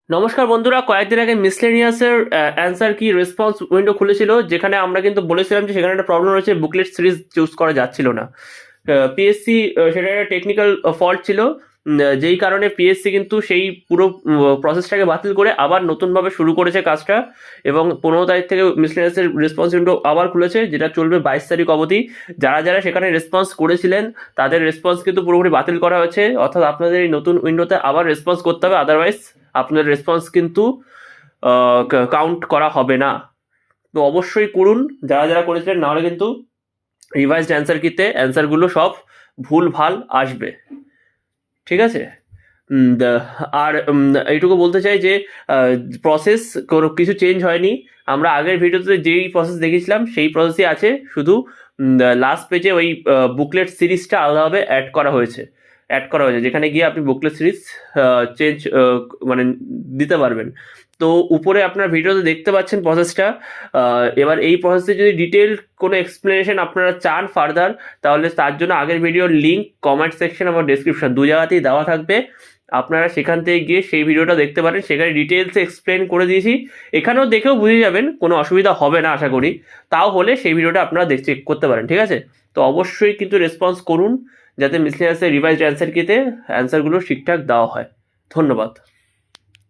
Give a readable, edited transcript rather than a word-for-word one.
নমস্কার বন্ধুরা, কয়েকদিন আগে মিসলেনিয়াসের অ্যান্সার কি রেসপন্স উইন্ডো খুলেছিল, যেখানে আমরা কিন্তু বলেছিলাম যে সেখানে একটা প্রবলেম রয়েছে, বুকলেট সিরিজ চুজ করা যাচ্ছিল না। পিএসসি সেটা একটা টেকনিক্যাল ফল্ট ছিল, যেই কারণে পিএসসি কিন্তু সেই পুরো প্রসেসটাকে বাতিল করে আবার নতুনভাবে শুরু করেছে কাজটা, এবং 15 তারিখ থেকে মিসলেনিয়াসের রেসপন্স উইন্ডো আবার খুলেছে, যেটা চলবে 22 তারিখ অবধি। যারা যারা সেখানে রেসপন্স করেছিলেন তাদের রেসপন্স কিন্তু পুরোপুরি বাতিল করা হয়েছে, অর্থাৎ আপনাদের এই নতুন উইন্ডোতে আবার রেসপন্স করতে হবে, আদারওয়াইজ আপনার রেসপন্স কিন্তু কাউন্ট করা হবে না। তো অবশ্যই করুন যারা যারা করেছিলেন, নাহলে কিন্তু রিভাইজড অ্যান্সার কিতে অ্যান্সারগুলো সব ভুল ভাল আসবে। ঠিক আছে? আর এইটুকু বলতে চাই যে প্রসেস কোনো কিছু চেঞ্জ হয়নি। আমরা আগের ভিডিওতে যেই প্রসেস দেখেছিলাম সেই প্রসেসই আছে, শুধু লাস্ট পেজে ওই বুকলেট সিরিজটা আলাদাভাবে অ্যাড করা হয়েছে, যেখানে গিয়ে আপনি বুকলেট সিরিজ চেঞ্জ মানে দিতে পারবেন। তো উপরে আপনার ভিডিওতে দেখতে পাচ্ছেন প্রসেসটা। এবার এই প্রসেসে যদি ডিটেল কোনো এক্সপ্লেনেশন আপনারা চান ফার্দার, তাহলে তার জন্য আগের ভিডিওর লিঙ্ক কমেন্ট সেকশন এবং ডেসক্রিপশন দু জায়গাতেই দেওয়া থাকবে। আপনারা সেখান থেকে গিয়ে সেই ভিডিওটা দেখতে পারেন, সেখানে ডিটেলসে এক্সপ্লেন করে দিয়েছি। এখানেও দেখেও বুঝে যাবেন, কোনো অসুবিধা হবে না আশা করি। তাও হলে সেই ভিডিওটা আপনারা চেক করতে পারেন। ঠিক আছে? তো অবশ্যই কিন্তু রেসপন্স করুন, যাতে মিসলেনিয়াসের রিভাইজড অ্যান্সার কিতে অ্যান্সারগুলো ঠিকঠাক দেওয়া হয়। ধন্যবাদ।